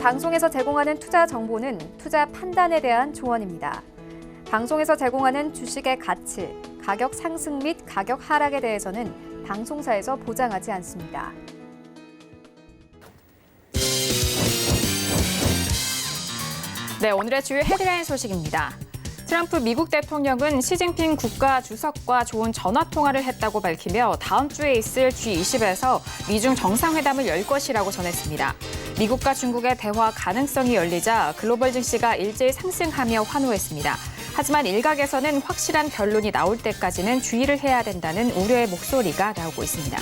방송에서 제공하는 투자 정보는 투자 판단에 대한 조언입니다. 방송에서 제공하는 주식의 가치, 가격 상승 및 가격 하락에 대해서는 방송사에서 보장하지 않습니다. 네, 오늘의 주요 헤드라인 소식입니다. 트럼프 미국 대통령은 시진핑 국가 주석과 좋은 전화 통화를 했다고 밝히며 다음 주에 있을 G20에서 미중 정상회담을 열 것이라고 전했습니다. 미국과 중국의 대화 가능성이 열리자 글로벌 증시가 일제히 상승하며 환호했습니다. 하지만 일각에서는 확실한 결론이 나올 때까지는 주의를 해야 된다는 우려의 목소리가 나오고 있습니다.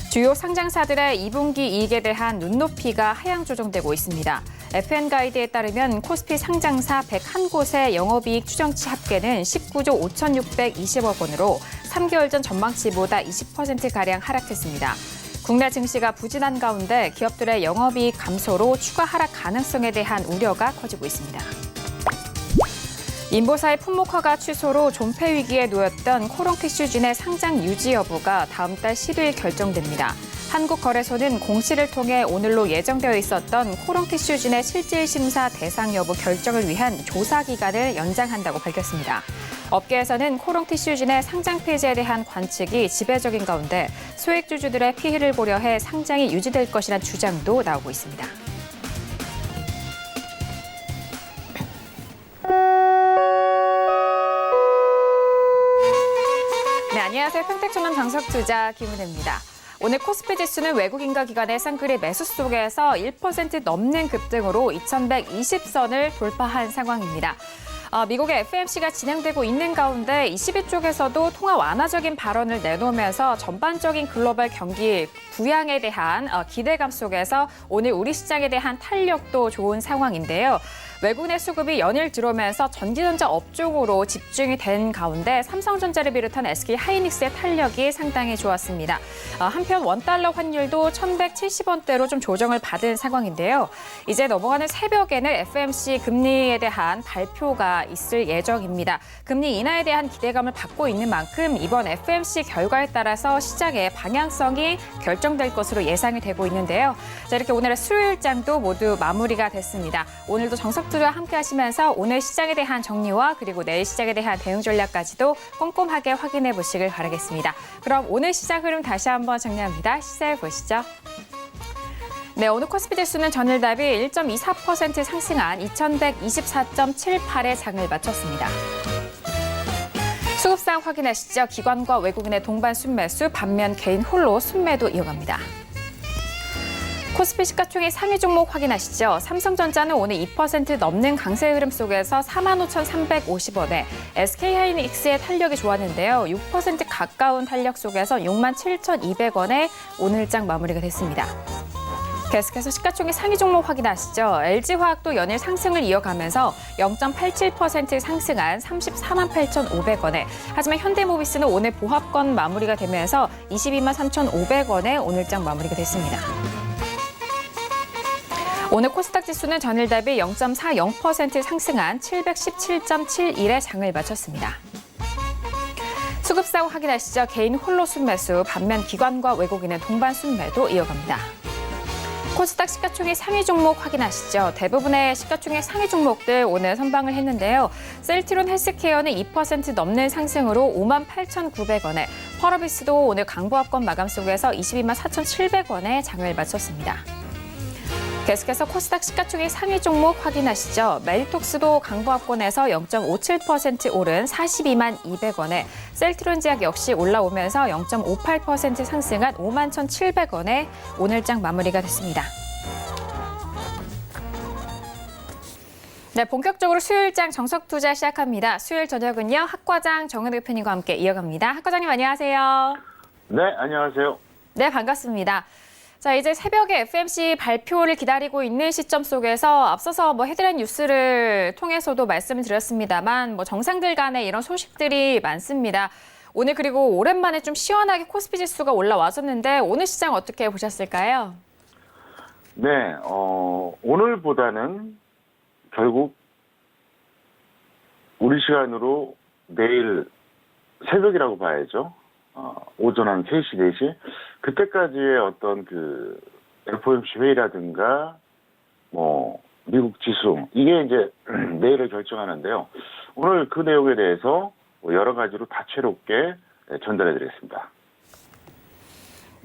주요 상장사들의 2분기 이익에 대한 눈높이가 하향 조정되고 있습니다. FN가이드에 따르면 코스피 상장사 101곳의 영업이익 추정치 합계는 19조 5,620억 원으로 3개월 전 전망치보다 20%가량 하락했습니다. 국내 증시가 부진한 가운데 기업들의 영업이익 감소로 추가 하락 가능성에 대한 우려가 커지고 있습니다. 인보사의 품목허가 취소로 존폐 위기에 놓였던 코롱티슈진의 상장 유지 여부가 다음 달 10일 결정됩니다. 한국거래소는 공시를 통해 오늘로 예정되어 있었던 코롱티슈진의 실질 심사 대상 여부 결정을 위한 조사 기간을 연장한다고 밝혔습니다. 업계에서는 코롱티슈진의 상장 폐지에 대한 관측이 지배적인 가운데 소액주주들의 피해를 고려해 상장이 유지될 것이라는 주장도 나오고 있습니다. 네, 안녕하세요. 평택전환 장석투자 김은혜입니다. 오늘 코스피 지수는 외국인과 기관의 쌍끌이 매수 속에서 1% 넘는 급등으로 2120선을 돌파한 상황입니다. 미국의 FOMC가 진행되고 있는 가운데 22쪽에서도 통화 완화적인 발언을 내놓으면서 전반적인 글로벌 경기 부양에 대한 기대감 속에서 오늘 우리 시장에 대한 탄력도 좋은 상황인데요. 외국내 수급이 연일 들어오면서 전기전자 업종으로 집중이 된 가운데 삼성전자를 비롯한 SK하이닉스의 탄력이 상당히 좋았습니다. 한편 원달러 환율도 1,170원대로 좀 조정을 받은 상황인데요. 이제 넘어가는 새벽에는 FOMC 금리에 대한 발표가 있을 예정입니다. 금리 인하에 대한 기대감을 받고 있는 만큼 이번 FOMC 결과에 따라서 시장의 방향성이 결정될 것으로 예상이 되고 있는데요. 자, 이렇게 오늘의 수요일장도 모두 마무리가 됐습니다. 오늘도 정석투와 함께 하시면서 오늘 시장에 대한 정리와 그리고 내일 시장에 대한 대응 전략까지도 꼼꼼하게 확인해 보시길 바라겠습니다. 그럼 오늘 시장 흐름 다시 한번 정리합니다. 시세 보시죠. 네, 오늘 코스피 지수는 전일 대비 1.24% 상승한 2124.78의 장을 마쳤습니다. 수급상 확인하시죠. 기관과 외국인의 동반 순매수, 반면 개인 홀로 순매도 이어갑니다. 코스피 시가총액 상위 종목 확인하시죠. 삼성전자는 오늘 2% 넘는 강세 흐름 속에서 45,350원에 SK하이닉스의 탄력이 좋았는데요. 6% 가까운 탄력 속에서 67,200원에 오늘장 마무리가 됐습니다. 계속해서 시가총액 상위 종목 확인하시죠. LG화학도 연일 상승을 이어가면서 0.87% 상승한 348,500원에 하지만 현대모비스는 오늘 보합권 마무리가 되면서 223,500원에 오늘장 마무리가 됐습니다. 오늘 코스닥 지수는 전일 대비 0.40% 상승한 717.71의 장을 마쳤습니다. 수급상 확인하시죠. 개인 홀로 순매수, 반면 기관과 외국인은 동반 순매도 이어갑니다. 코스닥 시가총액 상위 종목 확인하시죠. 대부분의 시가총액 상위 종목들 오늘 선방을 했는데요. 셀트론 헬스케어는 2% 넘는 상승으로 58,900원에, 펄어비스도 오늘 강보합권 마감 속에서 224,700원에 장을 마쳤습니다. 계속해서 코스닥 시가총액 상위 종목 확인하시죠. 메리톡스도 강보합권에서 0.57% 오른 42만 200원에, 셀트론제약 역시 올라오면서 0.58% 상승한 51,700원에 오늘장 마무리가 됐습니다. 네, 본격적으로 수요일장 정석투자 시작합니다. 수요일 저녁은요, 학과장 정은혜 대표님과 함께 이어갑니다. 학과장님 안녕하세요. 네, 안녕하세요. 네, 반갑습니다. 자, 이제 새벽에 FOMC 발표를 기다리고 있는 시점 속에서 앞서서 헤드라인 뉴스를 통해서도 말씀을 드렸습니다만 정상들 간에 이런 소식들이 많습니다. 오늘 그리고 오랜만에 좀 시원하게 코스피 지수가 올라왔었는데 오늘 시장 어떻게 보셨을까요? 네, 오늘보다는 결국 우리 시간으로 내일 새벽이라고 봐야죠. 오전 한 3시, 4시. 그때까지의 어떤 FOMC 회의라든가 미국 지수, 이게 이제 내일을 결정하는데요. 오늘 그 내용에 대해서 여러 가지로 다채롭게 전달해 드리겠습니다.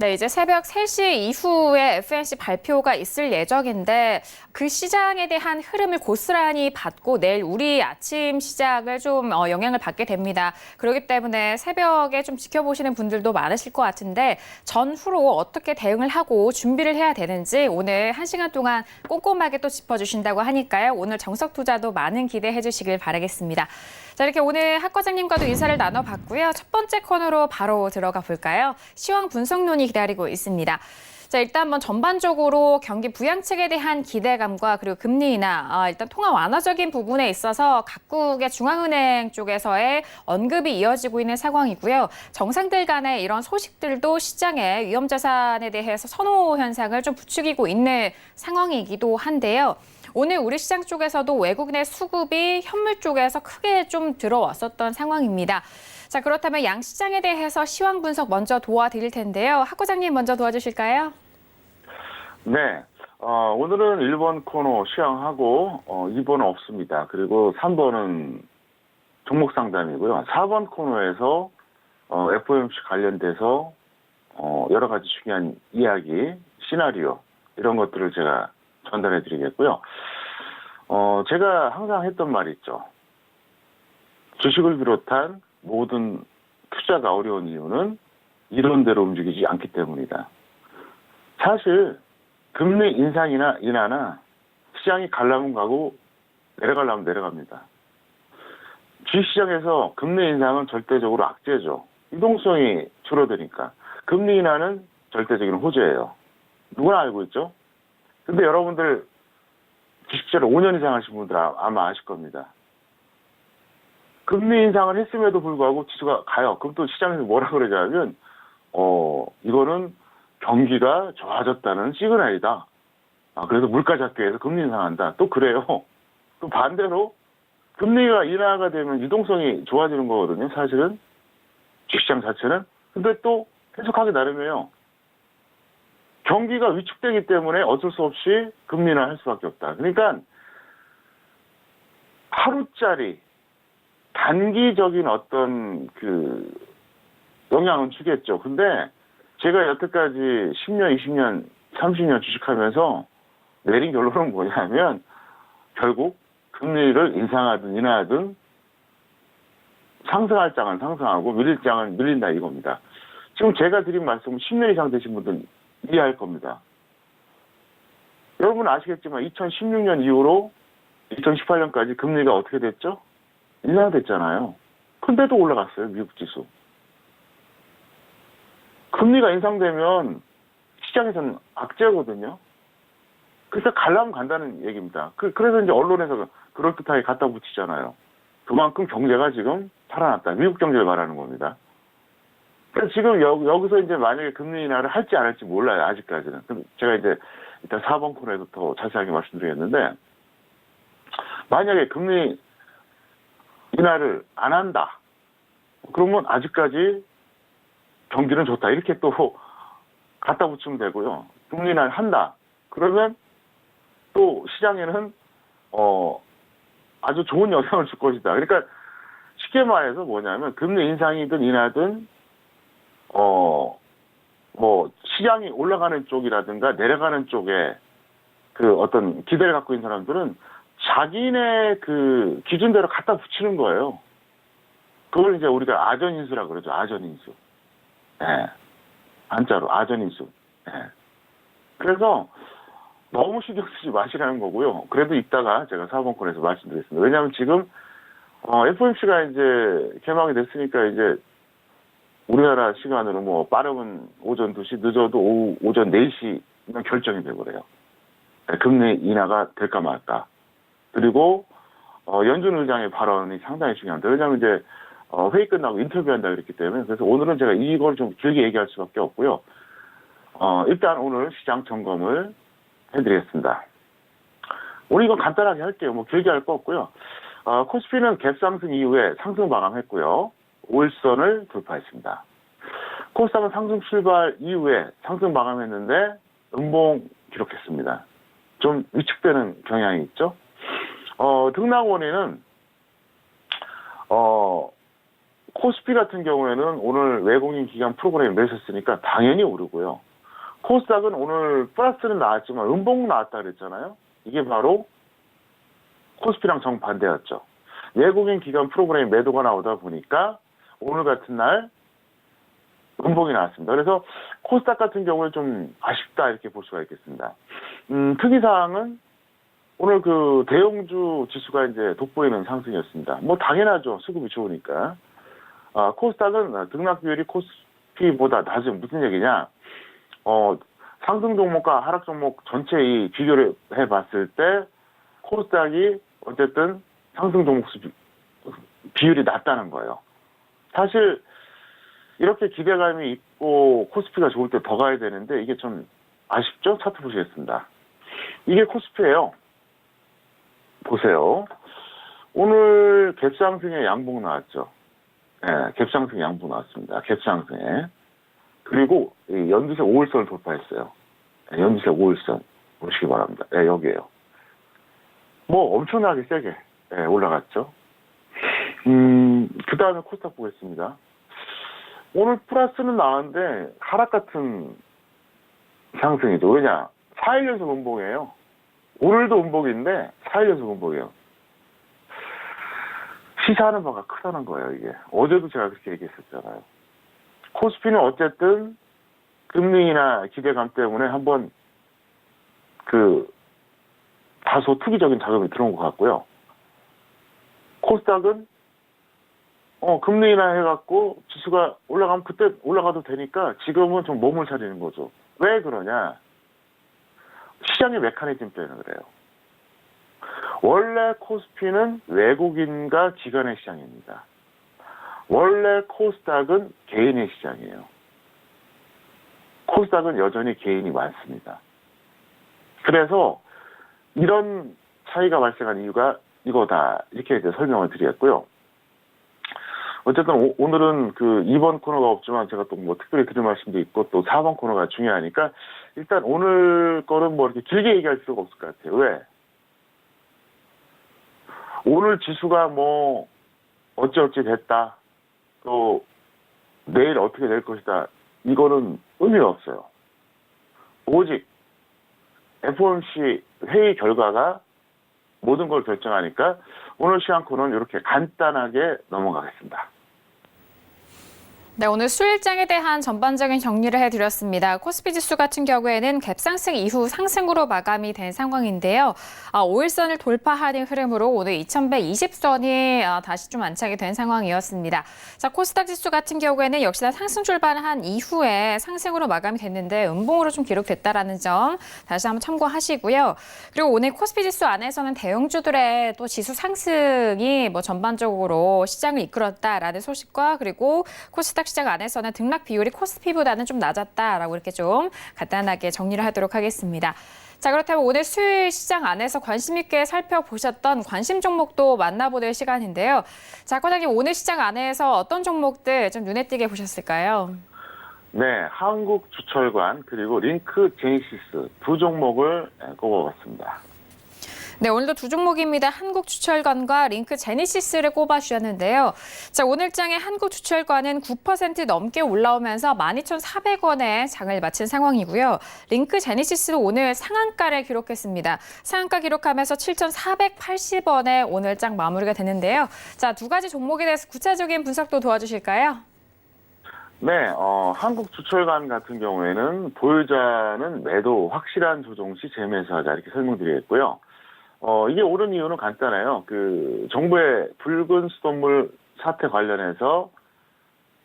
네, 이제 새벽 3시 이후에 FOMC 발표가 있을 예정인데 그 시장에 대한 흐름을 고스란히 받고 내일 우리 아침 시장을 좀 영향을 받게 됩니다. 그렇기 때문에 새벽에 좀 지켜보시는 분들도 많으실 것 같은데 전후로 어떻게 대응을 하고 준비를 해야 되는지 오늘 1시간 동안 꼼꼼하게 또 짚어주신다고 하니까요. 오늘 정석 투자도 많은 기대해 주시길 바라겠습니다. 자, 이렇게 오늘 학 과장님과도 인사를 나눠봤고요. 첫 번째 코너로 바로 들어가 볼까요? 시황 분석론이 기다리고 있습니다. 자, 일단 한번 전반적으로 경기 부양책에 대한 기대감과 그리고 금리 인하, 일단 통화 완화적인 부분에 있어서 각국의 중앙은행 쪽에서의 언급이 이어지고 있는 상황이고요. 정상들 간의 이런 소식들도 시장의 위험자산에 대해서 선호 현상을 좀 부추기고 있는 상황이기도 한데요. 오늘 우리 시장 쪽에서도 외국 내 수급이 현물 쪽에서 크게 좀 들어왔었던 상황입니다. 자, 그렇다면 양 시장에 대해서 시황 분석 먼저 도와드릴 텐데요. 학 과장님 먼저 도와주실까요? 네. 오늘은 1번 코너 시황하고 2번은 없습니다. 그리고 3번은 종목 상담이고요. 4번 코너에서 FOMC 관련돼서 여러 가지 중요한 이야기, 시나리오 이런 것들을 제가 전달해 드리겠고요. 제가 항상 했던 말이 있죠. 주식을 비롯한 모든 투자가 어려운 이유는 이론대로 움직이지 않기 때문이다. 사실 금리 인상이나 인하나 시장이 가려면 가고 내려가려면 내려갑니다. 주식시장에서 금리 인상은 절대적으로 악재죠. 유동성이 줄어드니까. 금리 인하는 절대적인 호재예요. 누구나 알고 있죠? 근데 여러분들 주식투자를 5년 이상 하신 분들 아마 아실 겁니다. 금리 인상을 했음에도 불구하고 지수가 가요. 그럼 또 시장에서 뭐라 그러냐면 이거는 경기가 좋아졌다는 시그널이다. 그래서 물가 잡기 위해서 금리 인상한다. 또 그래요. 또 반대로 금리가 인하가 되면 유동성이 좋아지는 거거든요. 사실은 주식시장 자체는. 근데 또 해석하기 나름이에요. 경기가 위축되기 때문에 어쩔 수 없이 금리 인하를 할 수밖에 없다. 그러니까 하루짜리 단기적인 어떤 그 영향은 주겠죠. 근데 제가 여태까지 10년, 20년, 30년 주식하면서 내린 결론은 뭐냐면 결국 금리를 인상하든 인하하든 상승할 장은 상승하고 밀릴 장은 밀린다 이겁니다. 지금 제가 드린 말씀은 10년 이상 되신 분들 이해할 겁니다. 여러분 아시겠지만 2016년 이후로 2018년까지 금리가 어떻게 됐죠? 인하됐잖아요. 근데도 올라갔어요. 미국 지수. 금리가 인상되면 시장에서는 악재거든요. 그래서 가려면 간다는 얘기입니다. 그래서 이제 언론에서 그럴듯하게 갖다 붙이잖아요. 그만큼 경제가 지금 살아났다. 미국 경제를 말하는 겁니다. 그래서 지금 여기서 이제 만약에 금리 인하를 할지 안 할지 몰라요. 아직까지는. 그럼 제가 이제 일단 4번 코너에서 더 자세하게 말씀드리겠는데 만약에 금리 인하를 안 한다. 그러면 아직까지 경기는 좋다. 이렇게 또 갖다 붙이면 되고요. 금리 인하를 한다. 그러면 또 시장에는 아주 좋은 영향을 줄 것이다. 그러니까 쉽게 말해서 뭐냐면 금리 인상이든 인하든 시장이 올라가는 쪽이라든가 내려가는 쪽에 그 어떤 기대를 갖고 있는 사람들은 자기네 그 기준대로 갖다 붙이는 거예요. 그걸 이제 우리가 아전인수라 그러죠. 아전인수. 예. 한자로 아전인수. 예. 그래서 너무 신경 쓰지 마시라는 거고요. 그래도 이따가 제가 4번 코너에서 말씀드리겠습니다. 왜냐하면 지금 FOMC가 이제 개막이 됐으니까 이제 우리나라 시간으로 뭐 빠르면 오전 2시, 늦어도 오전 4시면 결정이 되버려요. 금리 인하가 될까 말까. 그리고 연준 의장의 발언이 상당히 중요합니다. 왜냐하면 이제 회의 끝나고 인터뷰한다 그랬기 때문에 그래서 오늘은 제가 이걸 좀 길게 얘기할 수밖에 없고요. 일단 오늘 시장 점검을 해드리겠습니다. 오늘 이건 간단하게 할게요. 뭐 길게 할 거 없고요. 코스피는 갭 상승 이후에 상승 마감했고요. 5일선을 돌파했습니다. 코스닥은 상승 출발 이후에 상승 마감했는데 음봉 기록했습니다. 좀 위축되는 경향이 있죠. 등락 원인은 코스피 같은 경우에는 오늘 외국인 기관 프로그램이 매수했으니까 당연히 오르고요. 코스닥은 오늘 플러스는 나왔지만 음봉 나왔다 그랬잖아요. 이게 바로 코스피랑 정반대였죠. 외국인 기관 프로그램 매도가 나오다 보니까 오늘 같은 날 음봉이 나왔습니다. 그래서 코스닥 같은 경우는 좀 아쉽다 이렇게 볼 수가 있겠습니다. 특이사항은 오늘 그 대형주 지수가 이제 돋보이는 상승이었습니다. 뭐 당연하죠. 수급이 좋으니까. 코스닥은 등락 비율이 코스피보다 낮은 무슨 얘기냐? 상승 종목과 하락 종목 전체 이 비교를 해봤을 때 코스닥이 어쨌든 상승 종목 비율이 낮다는 거예요. 사실 이렇게 기대감이 있고 코스피가 좋을 때 더 가야 되는데 이게 좀 아쉽죠? 차트 보시겠습니다. 이게 코스피예요. 보세요. 오늘 갭상승에 양봉 나왔죠. 네, 갭상승 양봉 나왔습니다. 갭상승에. 그리고 이 연두색 5일선을 돌파했어요. 네, 연두색 5일선 보시기 바랍니다. 네, 여기에요. 뭐 엄청나게 세게 올라갔죠. 그 다음에 코스닥 보겠습니다. 오늘 플러스는 나왔는데 하락 같은 상승이죠. 왜냐? 4일 연속 음봉이에요. 오늘도 음봉인데 4일 연속 음봉이에요. 시사하는 바가 크다는 거예요, 이게. 어제도 제가 그렇게 얘기했었잖아요. 코스피는 어쨌든 금리나 기대감 때문에 한번 다소 투기적인 자금이 들어온 것 같고요. 코스닥은 금리 인하 해갖고 지수가 올라가면 그때 올라가도 되니까 지금은 좀 몸을 사리는 거죠. 왜 그러냐? 시장의 메커니즘 때문에 그래요. 원래 코스피는 외국인과 기관의 시장입니다. 원래 코스닥은 개인의 시장이에요. 코스닥은 여전히 개인이 많습니다. 그래서 이런 차이가 발생한 이유가 이거다. 이렇게 이제 설명을 드렸고요. 어쨌든 오늘은 2번 코너가 없지만 제가 또 뭐 특별히 드릴 말씀도 있고 또 4번 코너가 중요하니까 일단 오늘 거는 뭐 이렇게 길게 얘기할 필요가 없을 것 같아요. 왜? 오늘 지수가 뭐 어찌어찌 됐다. 또 내일 어떻게 될 것이다. 이거는 의미가 없어요. 오직 FOMC 회의 결과가 모든 걸 결정하니까 오늘 시간 코너는 이렇게 간단하게 넘어가겠습니다. 네, 오늘 수일장에 대한 전반적인 정리를 해드렸습니다. 코스피 지수 같은 경우에는 갭상승 이후 상승으로 마감이 된 상황인데요. 5일선을 돌파하는 흐름으로 오늘 2120선이 다시 좀 안착이 된 상황이었습니다. 자, 코스닥 지수 같은 경우에는 역시나 상승 출발한 이후에 상승으로 마감이 됐는데 음봉으로 좀 기록됐다라는 점 다시 한번 참고하시고요. 그리고 오늘 코스피 지수 안에서는 대형주들의 또 지수 상승이 뭐 전반적으로 시장을 이끌었다라는 소식과 그리고 코스닥 시장 안에서는 등락 비율이 코스피보다는 좀 낮았다라고 이렇게 좀 간단하게 정리를 하도록 하겠습니다. 자, 그렇다면 오늘 수요일 시장 안에서 관심 있게 살펴보셨던 관심 종목도 만나보는 시간인데요. 자, 과장님 오늘 시장 안에서 어떤 종목들 좀 눈에 띄게 보셨을까요? 네, 한국주철관 그리고 링크 제니시스 두 종목을 꼽아봤습니다. 네, 오늘도 두 종목입니다. 한국주철관과 링크 제니시스를 꼽아주셨는데요. 자, 오늘장의 한국주철관은 9% 넘게 올라오면서 12,400원에 장을 마친 상황이고요. 링크 제니시스도 오늘 상한가를 기록했습니다. 상한가 기록하면서 7,480원에 오늘장 마무리가 되는데요. 자, 두 가지 종목에 대해서 구체적인 분석도 도와주실까요? 네, 한국주철관 같은 경우에는 보유자는 매도 확실한 조정 시 재매수하자 이렇게 설명드리겠고요. 이게 오른 이유는 간단해요. 정부의 붉은 수돗물 사태 관련해서,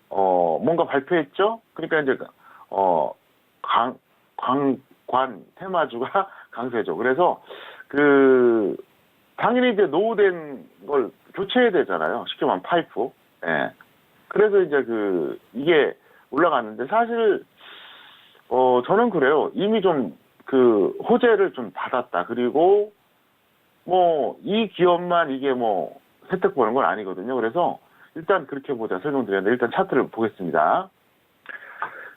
뭔가 발표했죠? 그러니까 이제, 관광 테마주가 강세죠. 그래서, 당연히 이제 노후된 걸 교체해야 되잖아요. 쉽게 말하면 파이프. 예. 그래서 이제 이게 올라갔는데 사실, 저는 그래요. 이미 좀 호재를 좀 받았다. 그리고, 이 기업만 이게 혜택 보는 건 아니거든요. 그래서 일단 그렇게 보자 설명드렸는데 일단 차트를 보겠습니다.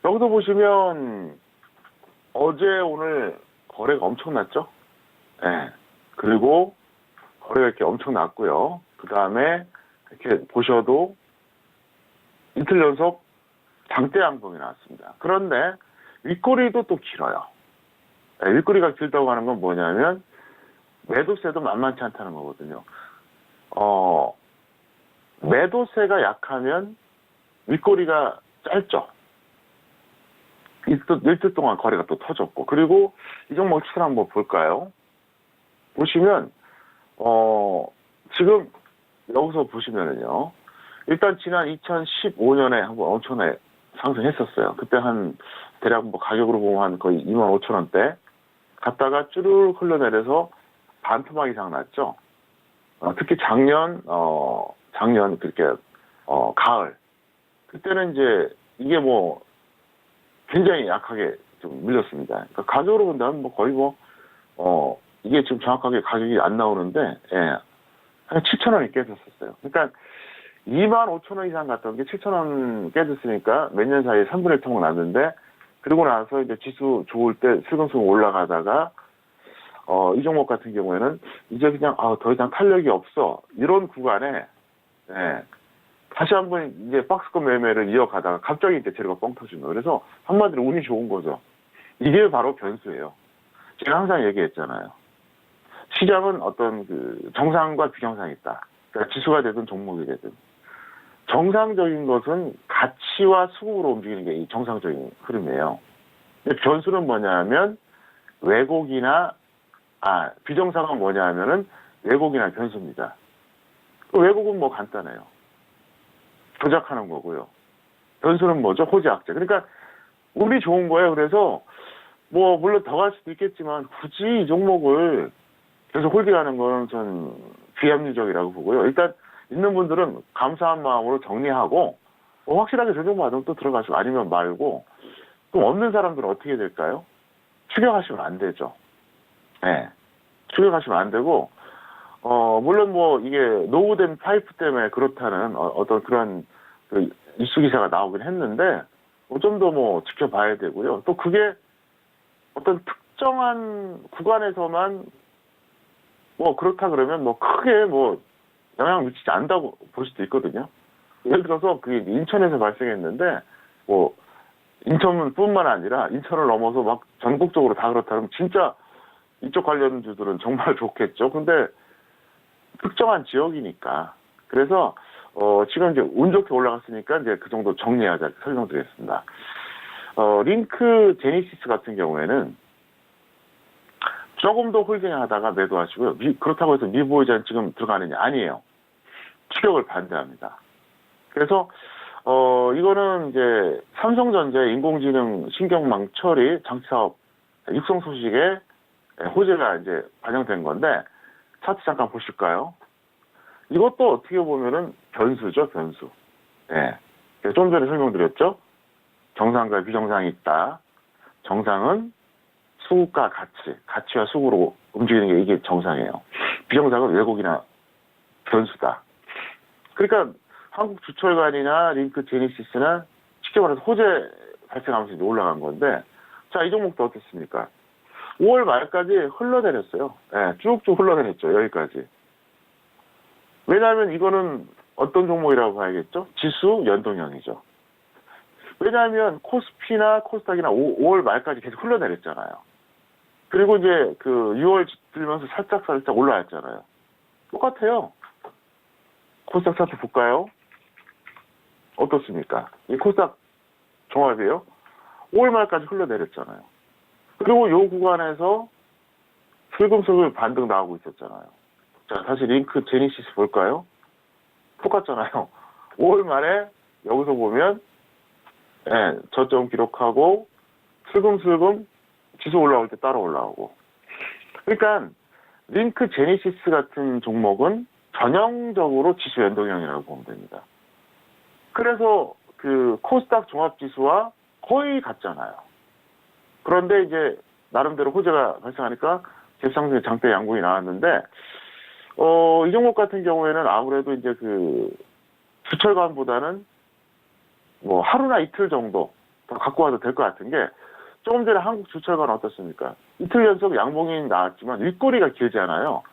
여기서 보시면 어제 오늘 거래가 엄청났죠? 예. 그리고 거래가 이렇게 엄청 났고요. 그 다음에 이렇게 보셔도 이틀 연속 장대 양봉이 나왔습니다. 그런데 윗꼬리도 또 길어요. 예, 윗꼬리가 길다고 하는 건 뭐냐면 매도세도 만만치 않다는 거거든요. 매도세가 약하면 윗꼬리가 짧죠. 일주 동안 거래가 또 터졌고. 그리고 이 종목 추세 한번 볼까요? 보시면, 지금 여기서 보시면은요. 일단 지난 2015년에 한번 엄청나게 상승했었어요. 그때 대략 뭐 가격으로 보면 한 거의 25,000원대 갔다가 쭈르륵 흘러내려서 반토막 이상 났죠. 특히 작년 그렇게, 가을. 그때는 이제 이게 뭐 굉장히 약하게 좀 밀렸습니다. 그러니까 가격으로 본다면 뭐 거의 이게 지금 정확하게 가격이 안 나오는데, 예, 한 7,000원이 깨졌었어요. 그러니까 25,000원 이상 갔던 게 7,000원 깨졌으니까 몇 년 사이에 3분의 1 토막 났는데, 그러고 나서 이제 지수 좋을 때 슬금슬금 올라가다가, 이 종목 같은 경우에는 이제 그냥, 더 이상 탄력이 없어. 이런 구간에, 예, 다시 한번 이제 박스권 매매를 이어가다가 갑자기 이제 재료가 뻥 터지는 거예요. 그래서 한마디로 운이 좋은 거죠. 이게 바로 변수예요. 제가 항상 얘기했잖아요. 시장은 어떤 정상과 비정상이 있다. 그러니까 지수가 되든 종목이 되든. 정상적인 것은 가치와 수급으로 움직이는 게 이 정상적인 흐름이에요. 근데 변수는 뭐냐면 비정상은 뭐냐면은 왜곡이나 변수입니다. 왜곡은 뭐 간단해요. 조작하는 거고요. 변수는 뭐죠? 호재악재. 그러니까 운이 좋은 거예요. 그래서 뭐 물론 더 갈 수도 있겠지만 굳이 이 종목을 계속 홀딩하는 건 전 비합리적이라고 보고요. 일단 있는 분들은 감사한 마음으로 정리하고 확실하게 조정받으면 또 들어가시고 아니면 말고. 그럼 없는 사람들은 어떻게 될까요? 추격하시면 안 되죠. 네. 추격하시면 안 되고 물론 뭐 이게 노후된 파이프 때문에 그렇다는 어떤 그런 이슈 기사가 나오긴 했는데 좀 더 뭐 지켜봐야 되고요. 또 그게 어떤 특정한 구간에서만 뭐 그렇다 그러면 뭐 크게 뭐 영향 미치지 않다고 볼 수도 있거든요. 예를 들어서 그게 인천에서 발생했는데 뭐 인천뿐만 아니라 인천을 넘어서 막 전국적으로 다 그렇다면 진짜 이쪽 관련주들은 정말 좋겠죠. 근데 특정한 지역이니까. 그래서 지금 이제 운 좋게 올라갔으니까 이제 그 정도 정리하자 설명드리겠습니다. 링크 제니시스 같은 경우에는 조금 더 홀딩하다가 매도하시고요. 그렇다고 해서 미보이자는 지금 들어가느냐? 아니에요. 추격을 반대합니다. 그래서 이거는 이제 삼성전자 인공지능 신경망 처리 장치 사업 육성 소식에 호재가 이제 반영된 건데 차트 잠깐 보실까요? 이것도 어떻게 보면은 변수죠, 변수. 예. 좀 전에 설명드렸죠? 정상과 비정상이 있다. 정상은 수급과 가치와 수급으로 움직이는 게 이게 정상이에요. 비정상은 왜곡이나 변수다. 그러니까 한국 주철관이나 링크 제니시스나 쉽게 말해서 호재 발생하면서 올라간 건데, 자, 이 종목도 어떻습니까? 5월 말까지 흘러내렸어요. 네, 쭉쭉 흘러내렸죠. 여기까지. 왜냐하면 이거는 어떤 종목이라고 봐야겠죠? 지수 연동형이죠. 왜냐하면 코스피나 코스닥이나 5월 말까지 계속 흘러내렸잖아요. 그리고 이제 6월 들면서 살짝 올라왔잖아요. 똑같아요. 코스닥 차트 볼까요? 어떻습니까? 이 코스닥 종합이에요. 5월 말까지 흘러내렸잖아요. 그리고 요 구간에서 슬금슬금 반등 나오고 있었잖아요. 자, 다시 링크 제니시스 볼까요? 똑같잖아요. 5월 말에 여기서 보면 저점 기록하고 슬금슬금 지수 올라올 때 따라 올라오고. 그러니까 링크 제니시스 같은 종목은 전형적으로 지수 연동형이라고 보면 됩니다. 그래서 코스닥 종합지수와 거의 같잖아요. 그런데 이제 나름대로 호재가 발생하니까 갭상승의 장대 양봉이 나왔는데 이 종목 같은 경우에는 아무래도 이제 주철관보다는 뭐 하루나 이틀 정도 더 갖고 와도 될 것 같은 게 조금 전에 한국주철관 어떻습니까? 이틀 연속 양봉이 나왔지만 윗꼬리가 길잖아요.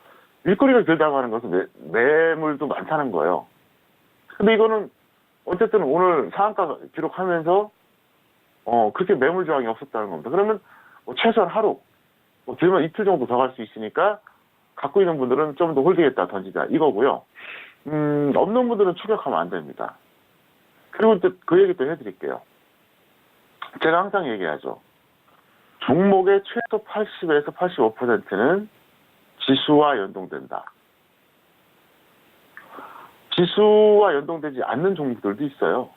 윗꼬리가 길다고 하는 것은 매물도 많다는 거예요. 근데 이거는 어쨌든 오늘 상한가 기록하면서 그렇게 매물 저항이 없었다는 겁니다. 그러면 뭐 최소한 하루, 길면 이틀 정도 더 갈 수 있으니까 갖고 있는 분들은 좀 더 홀딩했다 던지자 이거고요. 없는 분들은 추격하면 안 됩니다. 그리고 또 그 얘기 또 해드릴게요. 제가 항상 얘기하죠. 종목의 최소 80에서 85%는 지수와 연동된다. 지수와 연동되지 않는 종목들도 있어요.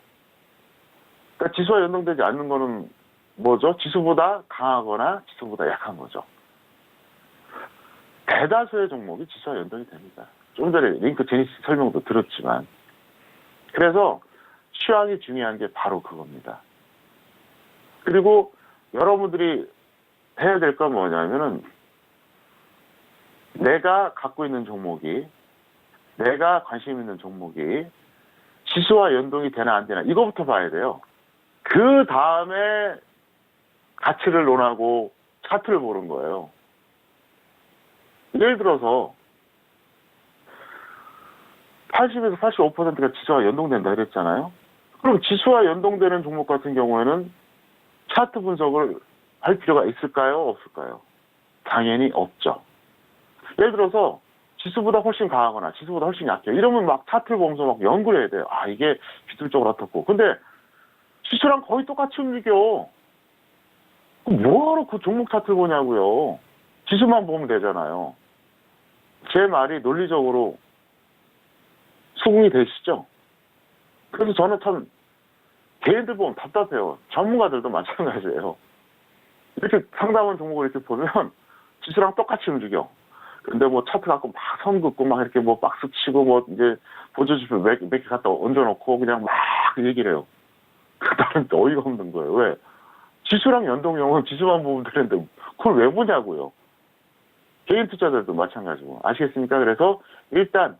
그러니까 지수와 연동되지 않는 거는 뭐죠? 지수보다 강하거나 지수보다 약한 거죠. 대다수의 종목이 지수와 연동이 됩니다. 좀 전에 링크 제니시스 설명도 들었지만. 그래서 취향이 중요한 게 바로 그겁니다. 그리고 여러분들이 해야 될 건 뭐냐면은 내가 갖고 있는 종목이, 내가 관심 있는 종목이 지수와 연동이 되나 안 되나 이거부터 봐야 돼요. 그 다음에 가치를 논하고 차트를 보는 거예요. 예를 들어서 80에서 85%가 지수와 연동된다 그랬잖아요. 그럼 지수와 연동되는 종목 같은 경우에는 차트 분석을 할 필요가 있을까요? 없을까요? 당연히 없죠. 예를 들어서 지수보다 훨씬 강하거나 지수보다 훨씬 약해요. 이러면 막 차트를 보면서 막 연구를 해야 돼요. 아, 이게 기술적으로 어떻고. 근데 지수랑 거의 똑같이 움직여. 그럼 뭐하러 그 종목 차트를 보냐고요. 지수만 보면 되잖아요. 제 말이 논리적으로 수긍이 되시죠? 그래서 저는 참 개인들 보면 답답해요. 전문가들도 마찬가지예요. 이렇게 상담한 종목을 이렇게 보면 지수랑 똑같이 움직여. 근데 뭐 차트 갖고 막 선 긋고 막 이렇게 뭐 박스 치고 뭐 이제 보조지표 몇 개 갖다 얹어놓고 그냥 막 얘기를 해요. 나는 어이가 없는 거예요. 왜? 지수랑 연동형은 지수만 보면 되는데 그걸 왜 보냐고요. 개인 투자자들도 마찬가지고. 아시겠습니까? 그래서 일단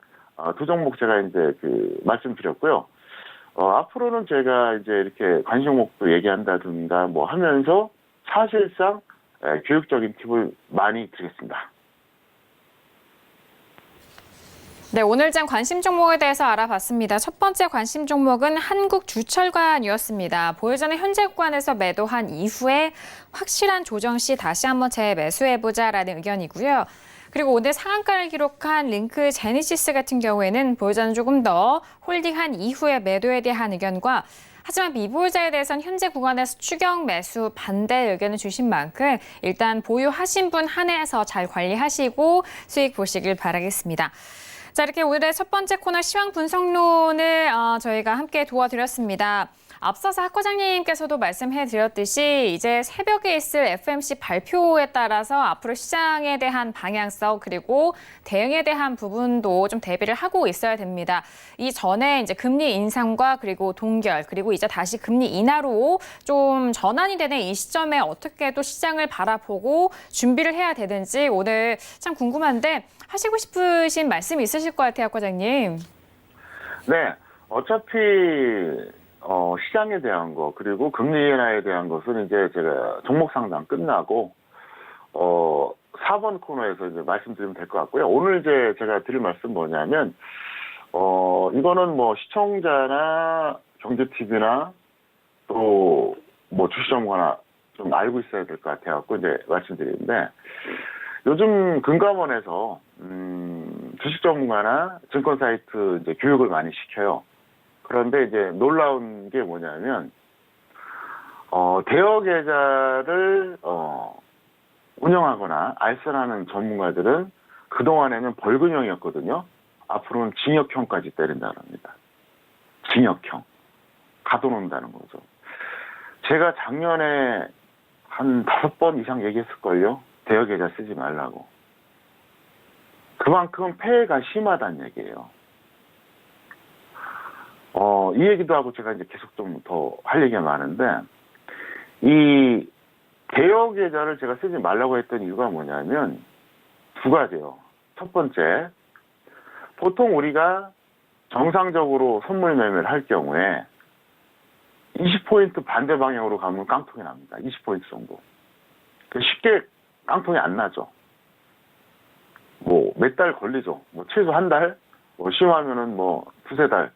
두 종목 제가 이제 말씀드렸고요. 앞으로는 제가 이제 이렇게 관심 종목도 얘기한다든가 뭐 하면서 사실상 교육적인 팁을 많이 드리겠습니다. 네, 오늘 장 관심 종목에 대해서 알아봤습니다. 첫 번째 관심 종목은 한국주철관이었습니다. 보유자는 현재 구간에서 매도한 이후에 확실한 조정 시 다시 한번 재매수해보자라는 의견이고요. 그리고 오늘 상한가를 기록한 링크 제니시스 같은 경우에는 보유자는 조금 더 홀딩한 이후에 매도에 대한 의견과 하지만 미보유자에 대해서는 현재 구간에서 추격 매수 반대 의견을 주신 만큼 일단 보유하신 분 한해서 잘 관리하시고 수익 보시길 바라겠습니다. 자, 이렇게 오늘의 첫 번째 코너 시황 분석론을 저희가 함께 도와드렸습니다. 앞서서 학 과장님께서도 말씀해드렸듯이 이제 새벽에 있을 FOMC 발표에 따라서 앞으로 시장에 대한 방향성 그리고 대응에 대한 부분도 좀 대비를 하고 있어야 됩니다. 이 전에 이제 금리 인상과 그리고 동결 그리고 이제 다시 금리 인하로 좀 전환이 되는 이 시점에 어떻게 또 시장을 바라보고 준비를 해야 되는지 오늘 참 궁금한데 하시고 싶으신 말씀이 있으실 것 같아요, 학 과장님. 네, 어차피 시장에 대한 거 그리고 금리 인하에 대한 것은 이제 제가 종목 상담 끝나고 4번 코너에서 이제 말씀드리면 될 것 같고요. 오늘 이제 제가 드릴 말씀 뭐냐면 이거는 뭐 시청자나 경제TV나 또 뭐 주식전문가나 좀 알고 있어야 될 것 같아갖고 이제 말씀드리는데 요즘 금감원에서 주식전문가나 증권 사이트 이제 교육을 많이 시켜요. 그런데 이제 놀라운 게 뭐냐면 대여 계좌를 운영하거나 알선하는 전문가들은 그동안에는 벌금형이었거든요. 앞으로는 징역형까지 때린다고 합니다. 징역형. 가둬놓는다는 거죠. 제가 작년에 한 5번 이상 얘기했을걸요. 대여 계좌 쓰지 말라고. 그만큼 폐해가 심하다는 얘기예요. 이 얘기도 하고 제가 이제 계속 좀 더 할 얘기가 많은데, 이 대여 계좌를 제가 쓰지 말라고 했던 이유가 뭐냐면, 두 가지예요. 첫 번째, 보통 우리가 정상적으로 선물 매매를 할 경우에, 20포인트 반대 방향으로 가면 깡통이 납니다. 20포인트 정도. 쉽게 깡통이 안 나죠. 뭐 몇 달 걸리죠. 뭐 최소 한 달, 뭐 심하면은 뭐 두세 달.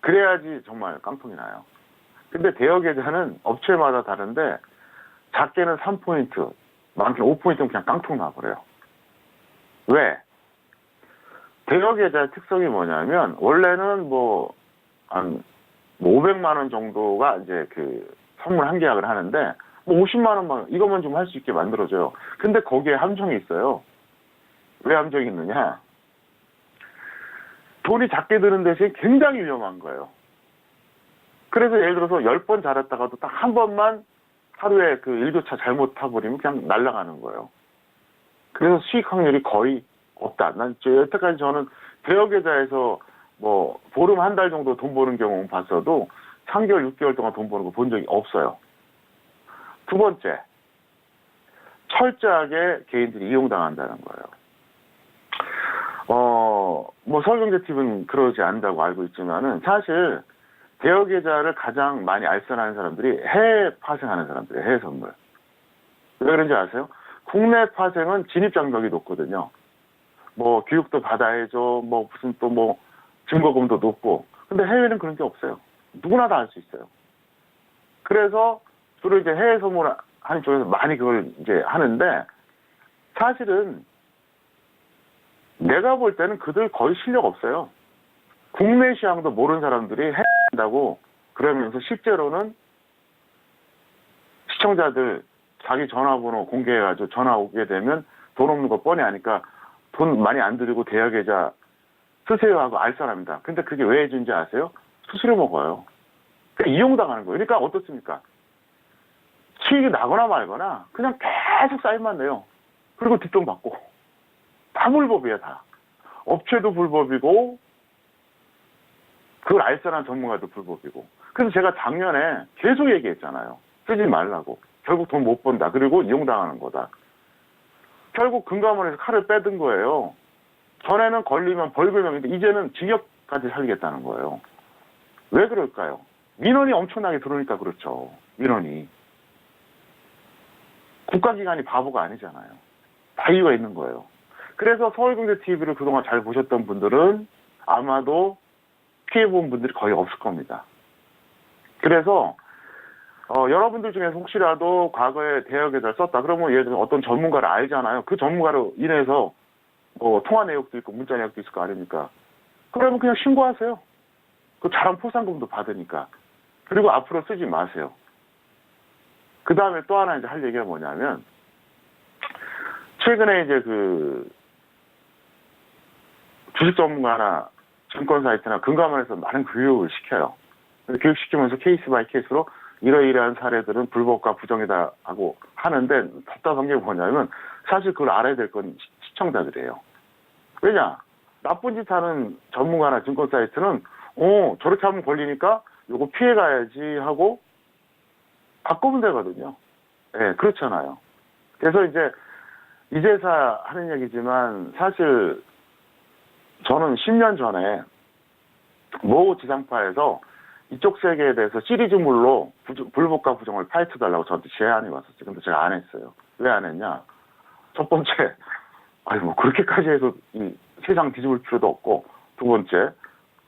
그래야지 정말 깡통이 나요. 근데 대여 계좌는 업체마다 다른데 작게는 3포인트, 많게는 5포인트면 그냥 깡통 나버려요. 왜? 대여 계좌의 특성이 뭐냐면 원래는 한 500만 원 정도가 이제 그 선물 한 계약을 하는데 50만 원만 이것만 좀 할 수 있게 만들어줘요. 근데 거기에 함정이 있어요. 왜 함정이 있느냐? 돈이 작게 드는 대신 굉장히 위험한 거예요. 그래서 예를 들어서 10번 잘했다가도 딱 한 번만 하루에 그 일교차 잘못 타버리면 그냥 날아가는 거예요. 그래서 수익 확률이 거의 없다. 여태까지 저는 대여 계좌에서 보름 한 달 정도 돈 버는 경우 봤어도 3개월, 6개월 동안 돈 버는 거 본 적이 없어요. 두 번째, 철저하게 개인들이 이용당한다는 거예요. 서울경제TV는 그러지 않는다고 알고 있지만은 사실 대여 계좌를 가장 많이 알선하는 사람들이 해외 파생하는 사람들이에요. 해외 선물. 왜 그런지 아세요? 국내 파생은 진입 장벽이 높거든요. 교육도 받아야죠. 무슨 또 증거금도 높고. 근데 해외는 그런 게 없어요. 누구나 다 할 수 있어요. 그래서 주로 이제 해외 선물 하는 쪽에서 많이 그걸 이제 하는데 사실은 내가 볼 때는 그들 거의 실력 없어요. 국내 시황도 모르는 사람들이 한다고 그러면서 실제로는 시청자들 자기 전화번호 공개해가지고 전화 오게 되면 돈 없는 거 뻔히 아니까 돈 많이 안 들이고 대여 계좌 쓰세요 하고 알선합니다. 근데 그게 왜 해준지 아세요? 수수료 먹어요. 그러니까 이용당하는 거예요. 그러니까 어떻습니까? 수익이 나거나 말거나 그냥 계속 사인만 내요. 그리고 뒷돈 받고. 다 불법이에요, 다. 업체도 불법이고 그걸 알선한 전문가도 불법이고. 그래서 제가 작년에 계속 얘기했잖아요. 쓰지 말라고. 결국 돈 못 번다. 그리고 이용당하는 거다. 결국 금감원에서 칼을 빼든 거예요. 전에는 걸리면 벌금형인데 이제는 징역까지 살리겠다는 거예요. 왜 그럴까요? 민원이 엄청나게 들어오니까 그렇죠. 민원이. 국가기관이 바보가 아니잖아요. 다 이유가 있는 거예요. 그래서 서울경제TV를 그동안 잘 보셨던 분들은 아마도 피해본 분들이 거의 없을 겁니다. 그래서 여러분들 중에서 혹시라도 과거에 대여 계좌를 썼다. 그러면 예를 들어 어떤 전문가를 알잖아요. 그 전문가로 인해서 통화 내역도 있고 문자 내역도 있을 거 아닙니까? 그러면 그냥 신고하세요. 그 잘한 포상금도 받으니까. 그리고 앞으로 쓰지 마세요. 그 다음에 또 하나 이제 할 얘기가 뭐냐면 최근에 이제 주식 전문가나 증권 사이트나 금감원에서 많은 교육을 시켜요. 교육시키면서 케이스 바이 케이스로 이러이러한 사례들은 불법과 부정이다 하고 하는데 답답한 게 뭐냐면 사실 그걸 알아야 될 건 시청자들이에요. 왜냐? 나쁜 짓 하는 전문가나 증권 사이트는 저렇게 하면 걸리니까 요거 피해가야지 하고 바꾸면 되거든요. 네, 그렇잖아요. 그래서 이제사 하는 얘기지만 사실 저는 10년 전에 모 지상파에서 이쪽 세계에 대해서 시리즈물로 불법과 부정을 파헤쳐달라고 저한테 제안이 왔었어요. 근데 제가 안 했어요. 왜 안 했냐? 첫 번째, 그렇게까지 해서 이 세상 뒤집을 필요도 없고, 두 번째,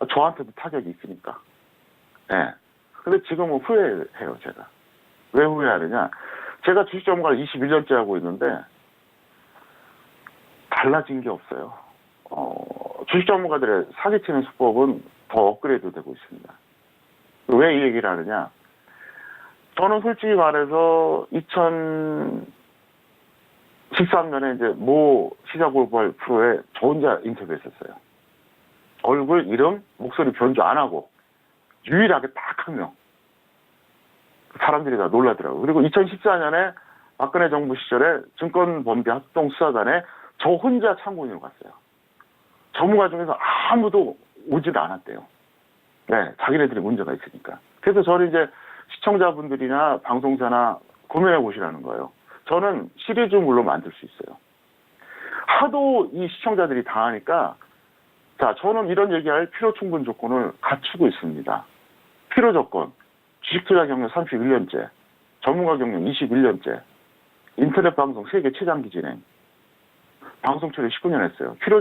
저한테도 타격이 있으니까. 예. 근데 지금은 후회해요, 제가. 왜 후회하느냐? 제가 주식 전문가를 21년째 하고 있는데, 달라진 게 없어요. 주식 전문가들의 사기치는 수법은 더 업그레이드 되고 있습니다. 왜 이 얘기를 하느냐? 저는 솔직히 말해서 2013년에 이제 모 시사글로벌 프로에 저 혼자 인터뷰했었어요. 얼굴, 이름, 목소리 변조 안 하고 유일하게 딱 한 명. 사람들이 다 놀라더라고요. 그리고 2014년에 박근혜 정부 시절에 증권범죄합동수사단에 저 혼자 참고인으로 갔어요. 전문가 중에서 아무도 오지도 않았대요. 네, 자기네들이 문제가 있으니까. 그래서 저는 이제 시청자분들이나 방송사나 고민해 보시라는 거예요. 저는 시리즈물로 만들 수 있어요. 하도 이 시청자들이 다 하니까, 자, 저는 이런 얘기할 필요 충분 조건을 갖추고 있습니다. 필요 조건. 주식 투자 경력 31년째, 전문가 경력 21년째, 인터넷 방송 세계 최장기 진행, 방송 처리 19년 했어요. 필요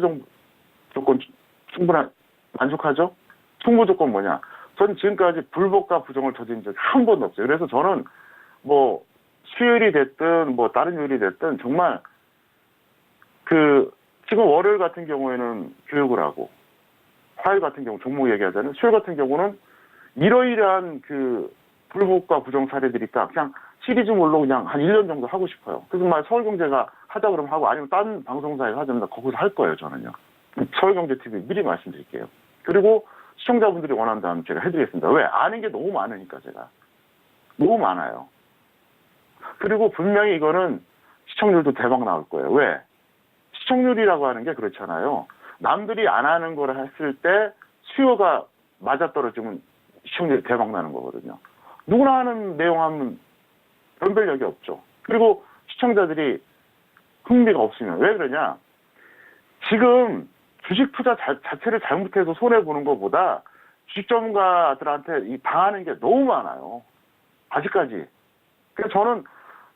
조건 충분한, 만족하죠? 충분 조건 뭐냐? 전 지금까지 불복과 부정을 저지른 적이 한 번도 없어요. 그래서 저는 뭐 수요일이 됐든 뭐 다른 요일이 됐든 정말 지금 월요일 같은 경우에는 교육을 하고, 화요일 같은 경우 종목 얘기하자면, 수요일 같은 경우는 이러이러한 불복과 부정 사례들이 있다. 그냥 시리즈물로 그냥 한 1년 정도 하고 싶어요. 그래서 막 서울경제가 하자 그러면 하고, 아니면 다른 방송사에 하자면 거기서 할 거예요, 저는요. 서울경제TV 미리 말씀드릴게요. 그리고 시청자분들이 원한다면 제가 해드리겠습니다. 왜? 아는 게 너무 많으니까 제가. 너무 많아요. 그리고 분명히 이거는 시청률도 대박 나올 거예요. 왜? 시청률이라고 하는 게 그렇잖아요. 남들이 안 하는 걸 했을 때 수요가 맞아떨어지면 시청률이 대박 나는 거거든요. 누구나 하는 내용 하면 변별력이 없죠. 그리고 시청자들이 흥미가 없으면 왜 그러냐? 지금 주식 투자 자체를 잘못해서 손해보는 것보다 주식 전문가들한테 당하는 게 너무 많아요. 아직까지. 그래서 저는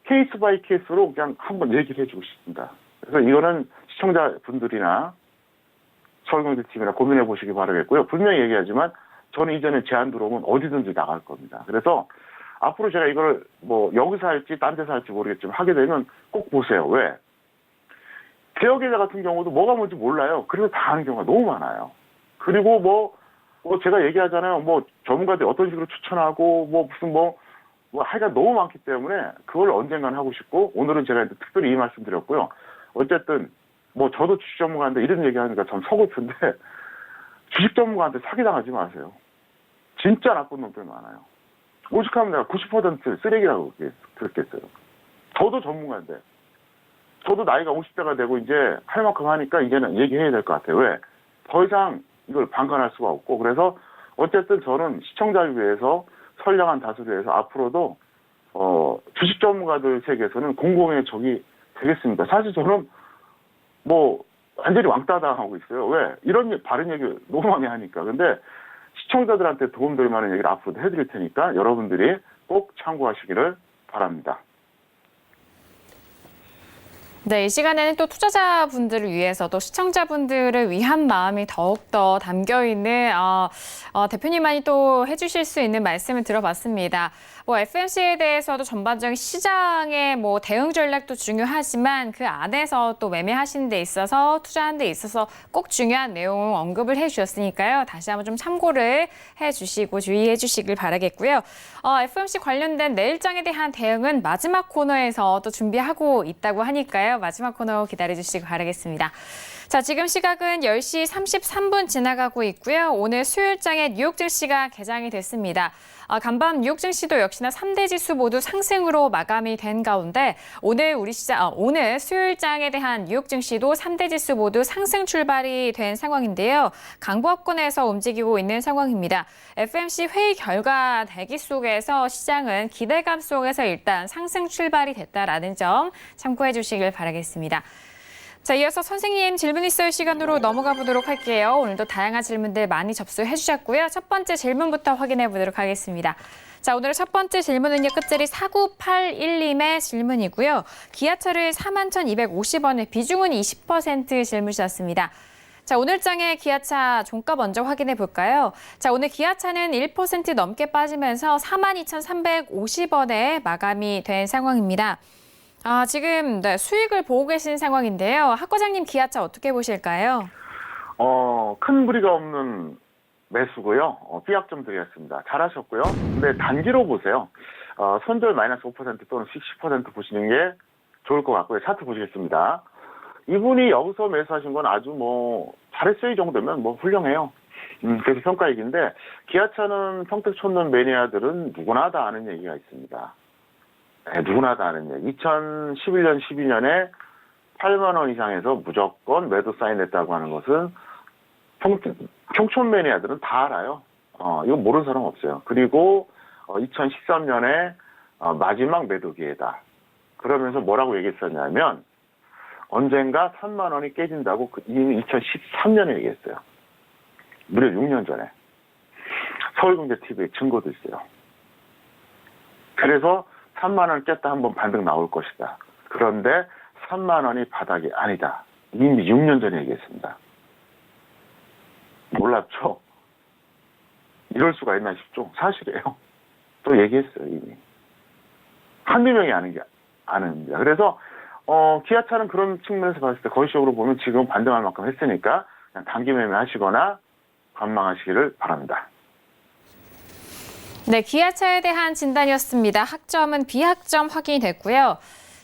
케이스 바이 케이스로 그냥 한번 얘기를 해주고 싶습니다. 그래서 이거는 시청자분들이나 서울경제TV나 고민해 보시기 바라겠고요. 분명히 얘기하지만 저는 이전에 제안 들어오면 어디든지 나갈 겁니다. 그래서 앞으로 제가 이걸 뭐 여기서 할지 딴 데서 할지 모르겠지만 하게 되면 꼭 보세요. 왜? 개혁계좌 같은 경우도 뭐가 뭔지 몰라요. 그래서 당하는 경우가 너무 많아요. 그리고 뭐 제가 얘기하잖아요. 뭐 전문가들이 어떤 식으로 추천하고 무슨 하여간 너무 많기 때문에 그걸 언젠간 하고 싶고, 오늘은 제가 특별히 이 말씀 드렸고요. 어쨌든 저도 주식 전문가인데 이런 얘기하니까 참 서글픈데, 주식 전문가한테 사기당하지 마세요. 진짜 나쁜 놈들 많아요. 오죽하면 내가 90% 쓰레기라고 그랬겠어요. 저도 전문가인데, 저도 나이가 50대가 되고 이제 할 만큼 하니까 이제는 얘기해야 될 것 같아요. 왜? 더 이상 이걸 방관할 수가 없고, 그래서 어쨌든 저는 시청자를 위해서, 선량한 다수를 위해서 앞으로도 주식 전문가들 세계에서는 공공의 적이 되겠습니다. 사실 저는 완전히 왕따 당하고 있어요. 왜? 이런 바른 얘기를 너무 많이 하니까. 근데 시청자들한테 도움될 만한 얘기를 앞으로도 해드릴 테니까 여러분들이 꼭 참고하시기를 바랍니다. 네, 이 시간에는 또 투자자분들을 위해서 또 시청자분들을 위한 마음이 더욱더 담겨있는 대표님만이 또 해주실 수 있는 말씀을 들어봤습니다. FMC에 대해서도 전반적인 시장의 대응 전략도 중요하지만 그 안에서 또 매매하시는 데 있어서 투자하는 데 있어서 꼭 중요한 내용 언급을 해주셨으니까요. 다시 한번 좀 참고를 해주시고 주의해 주시길 바라겠고요. FMC 관련된 내일장에 대한 대응은 마지막 코너에서 또 준비하고 있다고 하니까요. 마지막 코너 기다려주시기 바라겠습니다. 자, 지금 시각은 10시 33분 지나가고 있고요. 오늘 수요일장에 뉴욕 증시가 개장이 됐습니다. 간밤 뉴욕 증시도 역시나 3대 지수 모두 상승으로 마감이 된 가운데 오늘 수요일장에 대한 뉴욕 증시도 3대 지수 모두 상승 출발이 된 상황인데요. 강보합권에서 움직이고 있는 상황입니다. FMC 회의 결과 대기 속에서 시장은 기대감 속에서 일단 상승 출발이 됐다라는 점 참고해 주시길 바라겠습니다. 자, 이어서 선생님 질문 있어요 시간으로 넘어가 보도록 할게요. 오늘도 다양한 질문들 많이 접수해 주셨고요. 첫 번째 질문부터 확인해 보도록 하겠습니다. 자, 오늘의 첫 번째 질문은요. 끝자리 4981님의 질문이고요. 기아차를 41,250원에 비중은 20% 질문 주셨습니다. 자, 오늘장의 기아차 종가 먼저 확인해 볼까요? 자, 오늘 기아차는 1% 넘게 빠지면서 42,350원에 마감이 된 상황입니다. 지금 수익을 보고 계신 상황인데요. 학 과장님 기아차 어떻게 보실까요? 큰 무리가 없는 매수고요. 삐약 좀 드리겠습니다. 잘하셨고요. 근데 단기로 보세요. 손절 마이너스 5% 또는 10% 보시는 게 좋을 것 같고요. 차트 보시겠습니다. 이분이 여기서 매수하신 건 아주 잘했어요. 이 정도면 훌륭해요. 그래서 평가 얘기인데, 기아차는 평택 촌놈 매니아들은 누구나 다 아는 얘기가 있습니다. 네, 누구나 다 아는 얘기. 2011년, 12년에 8만 원 이상에서 무조건 매도 사인했다고 하는 것은 평촌 매니아들은 다 알아요. 이거 모르는 사람 없어요. 그리고 2013년에 마지막 매도 기회다. 그러면서 뭐라고 얘기했었냐면 언젠가 3만 원이 깨진다고 이미 2013년에 얘기했어요. 무려 6년 전에. 서울경제TV에 증거도 있어요. 그래서 3만 원 깼다 한번 반등 나올 것이다. 그런데 3만 원이 바닥이 아니다. 이미 6년 전에 얘기했습니다. 몰랐죠? 이럴 수가 있나 싶죠? 사실이에요. 또 얘기했어요, 이미. 한두 명이 아닙니다. 그래서, 기아차는 그런 측면에서 봤을 때 거시적으로 보면 지금 반등할 만큼 했으니까 그냥 단기 매매 하시거나 관망하시기를 바랍니다. 네, 기아차에 대한 진단이었습니다. 학점은 비학점 확인이 됐고요.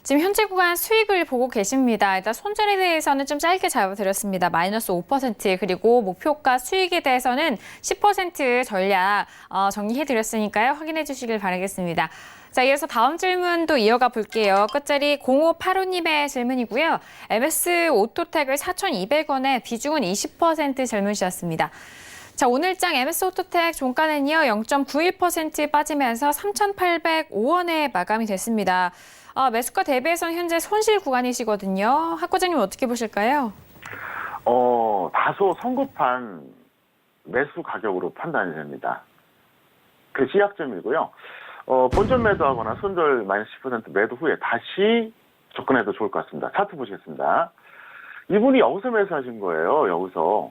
지금 현재 구간 수익을 보고 계십니다. 일단 손절에 대해서는 좀 짧게 잡아드렸습니다. 마이너스 5% 그리고 목표가 수익에 대해서는 10% 전략 정리해드렸으니까요. 확인해 주시길 바라겠습니다. 자, 이어서 다음 질문도 이어가 볼게요. 끝자리 0585님의 질문이고요. MS 오토텍을 4,200원에 비중은 20% 질문 주셨습니다. 자, 오늘장 MS 오토텍 종가는요 0.91% 빠지면서 3,805원에 마감이 됐습니다. 매수가 대비해서는 현재 손실 구간이시거든요. 학 과장님 어떻게 보실까요? 다소 성급한 매수 가격으로 판단이 됩니다. 그 시약점이고요. 본전 매도하거나 손절 마이너스 10% 매도 후에 다시 접근해도 좋을 것 같습니다. 차트 보시겠습니다. 이분이 여기서 매수하신 거예요. 여기서.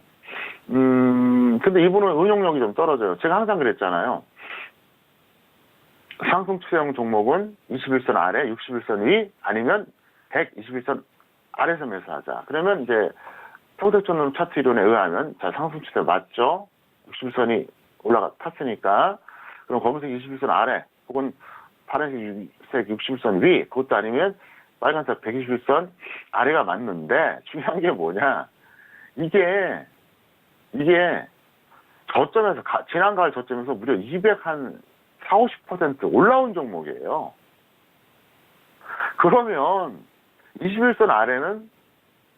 근데 이분은 응용력이 좀 떨어져요. 제가 항상 그랬잖아요. 상승 추세형 종목은 21선 아래, 61선 위, 아니면 121선 아래에서 매수하자. 그러면 이제 평택촌론 차트 이론에 의하면 자, 상승 추세 맞죠? 61선이 탔으니까 그럼 검은색 21선 아래 혹은 파란색 61선 위, 그것도 아니면 빨간색 121선 아래가 맞는데 중요한 게 뭐냐? 이게 저점에서 지난 가을 저점에서 무려 40~50% 올라온 종목이에요. 그러면 21선 아래는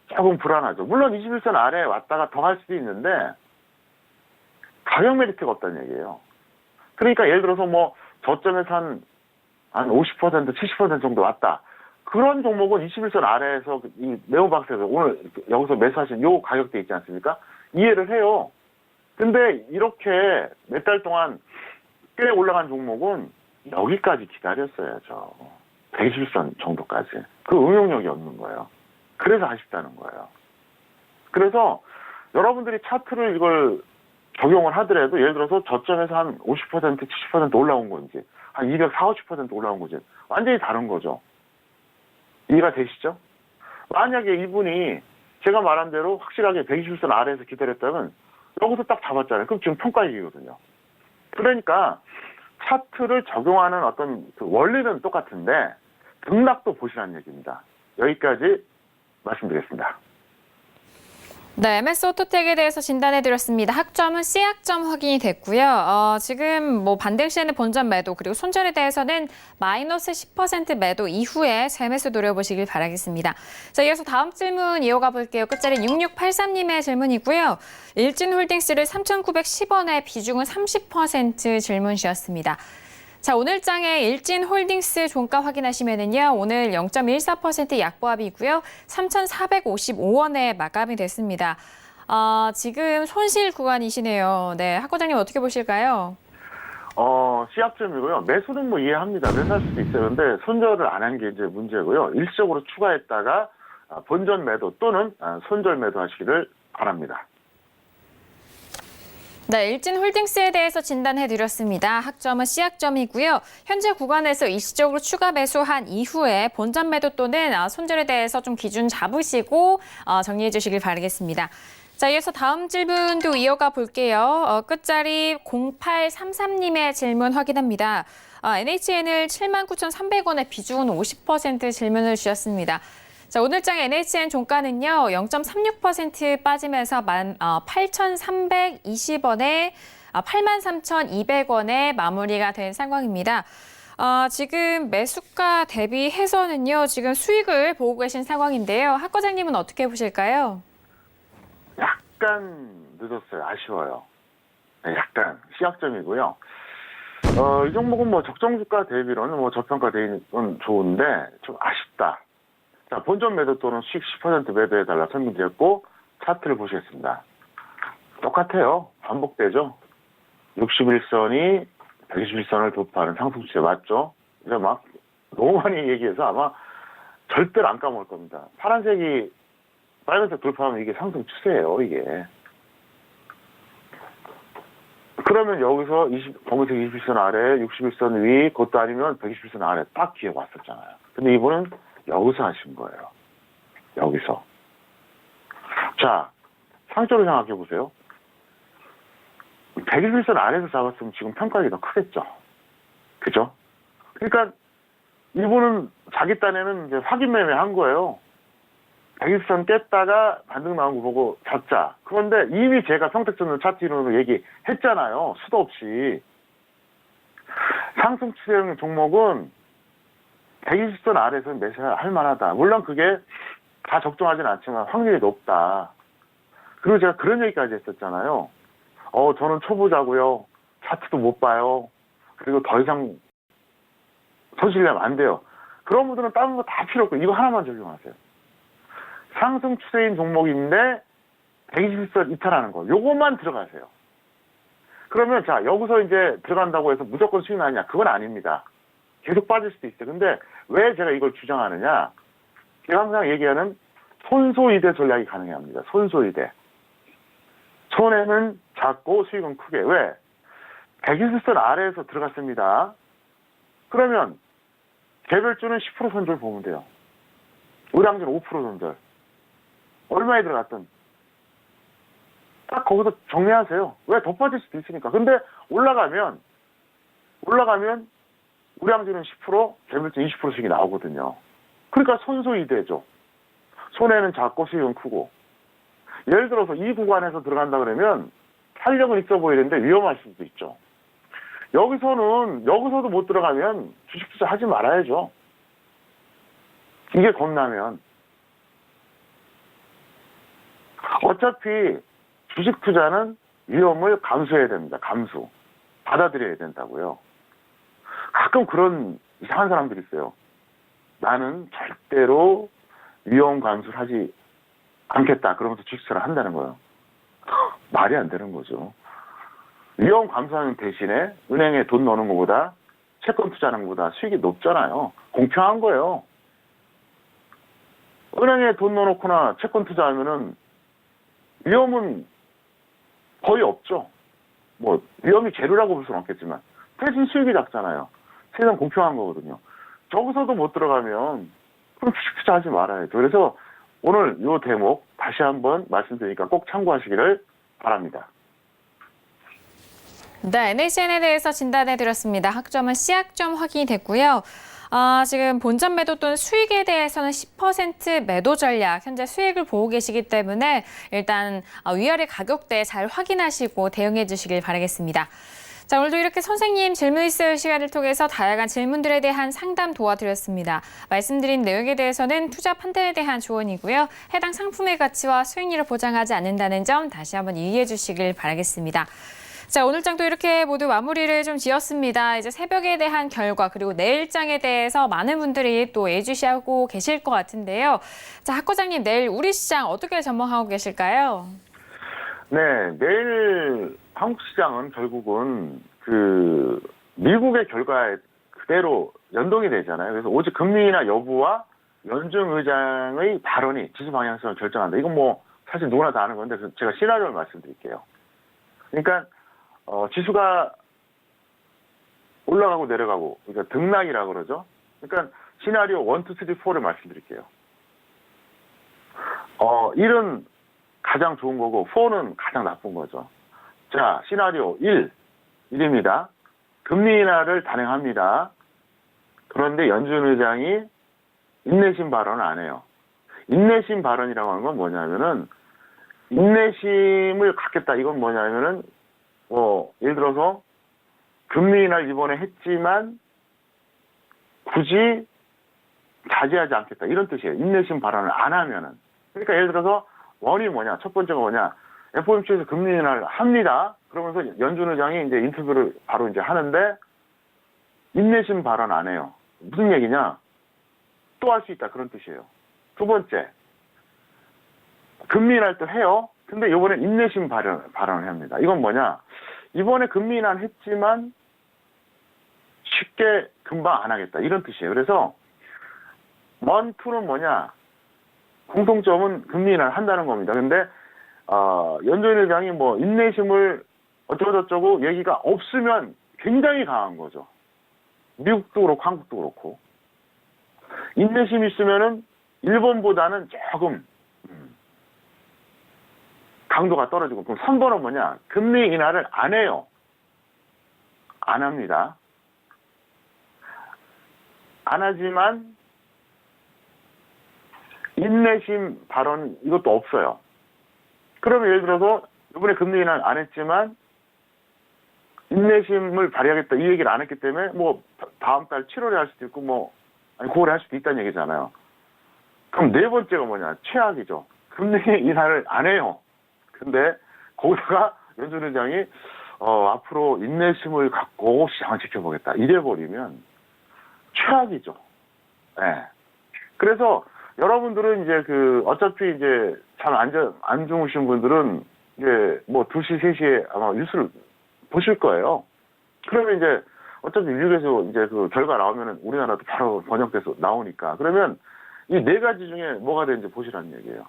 조금 불안하죠. 물론 21선 아래에 왔다가 더 할 수도 있는데 가격 메리트가 없다는 얘기예요. 그러니까 예를 들어서 뭐 저점에서 한 50%, 70% 정도 왔다. 그런 종목은 21선 아래에서 이 네오박스에서 오늘 여기서 매수하신 요 가격대 있지 않습니까? 이해를 해요. 근데 이렇게 몇 달 동안 꽤 올라간 종목은 여기까지 기다렸어야죠. 121선 정도까지. 그 응용력이 없는 거예요. 그래서 아쉽다는 거예요. 그래서 여러분들이 차트를 이걸 적용을 하더라도 예를 들어서 저점에서 한 50%, 70% 올라온 건지 한 240~50% 올라온 건지 완전히 다른 거죠. 이해가 되시죠? 만약에 이분이 제가 말한 대로 확실하게 121선 아래에서 기다렸다면 여기서 딱 잡았잖아요. 그럼 지금 평가익이거든요. 그러니까 차트를 적용하는 어떤 그 원리는 똑같은데 등락도 보시라는 얘기입니다. 여기까지 말씀드리겠습니다. 네, MS 오토텍에 대해서 진단해드렸습니다. 학점은 C학점 확인이 됐고요. 지금 뭐 반등 시에는 본전 매도 그리고 손절에 대해서는 마이너스 10% 매도 이후에 재매수 노려보시길 바라겠습니다. 자, 이어서 다음 질문 이어가 볼게요. 끝자리 6683님의 질문이고요. 일진홀딩스를 3,910원에 비중은 30% 질문 주셨습니다. 자, 오늘장에 일진홀딩스 종가 확인하시면은요, 오늘 0.14% 약보합이고요, 3,455원에 마감이 됐습니다. 지금 손실 구간이시네요. 네, 학 과장님 어떻게 보실까요? 시합점이고요. 매수는 뭐 이해합니다. 매수할 수도 있어요. 근데 손절을 안 한 게 이제 문제고요. 일시적으로 추가했다가 본전 매도 또는 손절 매도 하시기를 바랍니다. 네, 일진홀딩스에 대해서 진단해드렸습니다. 학점은 C학점이고요. 현재 구간에서 일시적으로 추가 매수한 이후에 본전 매도 또는 손절에 대해서 좀 기준 잡으시고 정리해 주시길 바라겠습니다. 자, 이어서 다음 질문도 이어가 볼게요. 끝자리 0833님의 질문 확인합니다. NHN을 79,300원에 비중은 50% 질문을 주셨습니다. 자, 오늘장 NHN 종가는요, 0.36% 빠지면서 8,320원에 83,200원에 마무리가 된 상황입니다. 지금 매수가 대비해서는요, 지금 수익을 보고 계신 상황인데요. 학 과장님은 어떻게 보실까요? 약간 늦었어요. 아쉬워요. 네, 약간 시약점이고요. 이 종목은 뭐 적정 주가 대비로는 뭐 저평가 대비는 좋은데 좀 아쉽다. 자, 본전 매도 또는 수익 10% 매도해달라 설명드렸고 차트를 보시겠습니다. 똑같아요. 반복되죠. 61선이 121선을 돌파하는 상승 추세 맞죠? 이제 막 너무 많이 얘기해서 아마 절대로 안 까먹을 겁니다. 파란색이 빨간색 돌파하면 이게 상승 추세예요, 이게. 그러면 여기서 검은색 21선 아래, 61선 위, 그것도 아니면 121선 아래 딱 기회 왔었잖아요. 근데 이분은 여기서 하신 거예요. 여기서. 자, 상적으로 생각해 보세요. 121선 아래에서 잡았으면 지금 평가가 더 크겠죠. 그죠? 그러니까 이분은 자기 딴에는 이제 확인 매매 한 거예요. 120선 깼다가 반등 나온 거 보고 잡자. 그런데 이미 제가 평택전을 차트 이론으로 얘기했잖아요. 수도 없이. 상승 추세형 종목은 120선 아래에서 매수할 만하다. 물론 그게 다 적정하진 않지만 확률이 높다. 그리고 제가 그런 얘기까지 했었잖아요. 저는 초보자고요. 차트도 못 봐요. 그리고 더 이상 손실내면 안 돼요. 그런 분들은 다른 거 다 필요 없고 이거 하나만 적용하세요. 상승 추세인 종목인데 120선 이탈하는 거. 요것만 들어가세요. 그러면 자, 여기서 이제 들어간다고 해서 무조건 수익 나느냐? 그건 아닙니다. 계속 빠질 수도 있어요. 근데 왜 제가 이걸 주장하느냐? 제가 항상 얘기하는 손소이대 전략이 가능합니다. 손소이대. 손해는 작고 수익은 크게. 왜? 120선 아래에서 들어갔습니다. 그러면 개별주는 10% 손절 보면 돼요. 의량주는 5% 손절. 얼마에 들어갔든 딱 거기서 정리하세요. 왜? 더 빠질 수도 있으니까. 근데 올라가면 우량주는 10%, 개별주 20%씩이 나오거든요. 그러니까 손소이대죠. 손해는 작고 수익은 크고. 예를 들어서 이 구간에서 들어간다 그러면 탄력은 있어 보이는데 위험할 수도 있죠. 여기서도 못 들어가면 주식 투자 하지 말아야죠. 이게 겁나면. 어차피 주식 투자는 위험을 감수해야 됩니다. 감수. 받아들여야 된다고요. 가끔 그런 이상한 사람들이 있어요. 나는 절대로 위험 감수를 하지 않겠다. 그러면서 주식 투자를 한다는 거예요. 말이 안 되는 거죠. 위험 감수하는 대신에 은행에 돈 넣는 것보다 채권 투자하는 것보다 수익이 높잖아요. 공평한 거예요. 은행에 돈 넣어놓거나 채권 투자하면은 위험은 거의 없죠. 뭐 위험이 제로라고 볼 수는 없겠지만 대신 수익이 작잖아요. 세상 공평한 거거든요. 저기서도 못 들어가면 그럼 주식 투자하지 말아야죠. 그래서 오늘 이 대목 다시 한번 말씀드리니까 꼭 참고하시기를 바랍니다. 네, NACN에 대해서 진단해드렸습니다. 학점은 C학점 확인이 됐고요. 지금 본전 매도 또는 수익에 대해서는 10% 매도 전략, 현재 수익을 보고 계시기 때문에 일단 위아래 가격대 잘 확인하시고 대응해 주시길 바라겠습니다. 자, 오늘도 이렇게 선생님 질문 있을 시간을 통해서 다양한 질문들에 대한 상담 도와드렸습니다. 말씀드린 내용에 대해서는 투자 판단에 대한 조언이고요. 해당 상품의 가치와 수익률을 보장하지 않는다는 점 다시 한번 이해해 주시길 바라겠습니다. 자, 오늘 장도 이렇게 모두 마무리를 좀 지었습니다. 이제 새벽에 대한 결과 그리고 내일장에 대해서 많은 분들이 또 예주시하고 계실 것 같은데요. 자, 학 과장님 내일 우리 시장 어떻게 전망하고 계실까요? 네, 내일 한국 시장은 결국은 미국의 결과에 그대로 연동이 되잖아요. 그래서 오직 금리 인하 여부와 연준 의장의 발언이 지수 방향성을 결정한다. 이건 뭐 사실 누구나 다 아는 건데 제가 시나리오를 말씀드릴게요. 그러니까 지수가 올라가고 내려가고, 그러니까 등락이라고 그러죠. 그러니까 시나리오 1, 2, 3, 4를 말씀드릴게요. 1은 가장 좋은 거고 4는 가장 나쁜 거죠. 자, 시나리오 1입니다. 금리 인하를 단행합니다. 그런데 연준 의장이 인내심 발언을 안 해요. 인내심 발언이라고 하는 건 뭐냐면은 인내심을 갖겠다. 이건 뭐냐면은 예를 들어서 금리 인하를 이번에 했지만 굳이 자제하지 않겠다. 이런 뜻이에요. 인내심 발언을 안 하면은. 그러니까 예를 들어서 원이 뭐냐? 첫 번째가 뭐냐? FOMC에서 금리 인하를 합니다. 그러면서 연준 의장이 이제 인터뷰를 바로 이제 하는데 인내심 발언 안 해요. 무슨 얘기냐? 또 할 수 있다. 그런 뜻이에요. 두 번째, 금리 인하를 또 해요. 근데 이번엔 인내심 발언을 합니다. 이건 뭐냐? 이번에 금리 인하를 했지만 쉽게 금방 안 하겠다. 이런 뜻이에요. 그래서 1, 2는 뭐냐? 공통점은 금리 인하를 한다는 겁니다. 근데 연준 의장이 뭐 인내심을 어쩌고저쩌고 얘기가 없으면 굉장히 강한 거죠. 미국도 그렇고 한국도 그렇고. 인내심이 있으면은 일본보다는 조금 강도가 떨어지고. 그럼 3번은 뭐냐? 금리 인하를 안 해요. 안 합니다. 안 하지만 인내심 발언 이것도 없어요. 그러면 예를 들어서 이번에 금리 인하를 안 했지만 인내심을 발휘하겠다 이 얘기를 안 했기 때문에 뭐 다음 달 7월에 할 수도 있고 뭐 아니 9월에 할 수도 있다는 얘기잖아요. 그럼 네 번째가 뭐냐? 최악이죠. 금리 인하를 안 해요. 근데 거기다가 연준 의장이 앞으로 인내심을 갖고 시장을 지켜보겠다 이래 버리면 최악이죠. 네. 그래서 여러분들은 이제 어차피 이제 잠 안 주무신 분들은 이제 뭐 2시, 3시에 아마 뉴스를 보실 거예요. 그러면 이제 어차피 미국에서 이제 결과 나오면은 우리나라도 바로 번역돼서 나오니까. 그러면 이 네 가지 중에 뭐가 되는지 보시라는 얘기예요.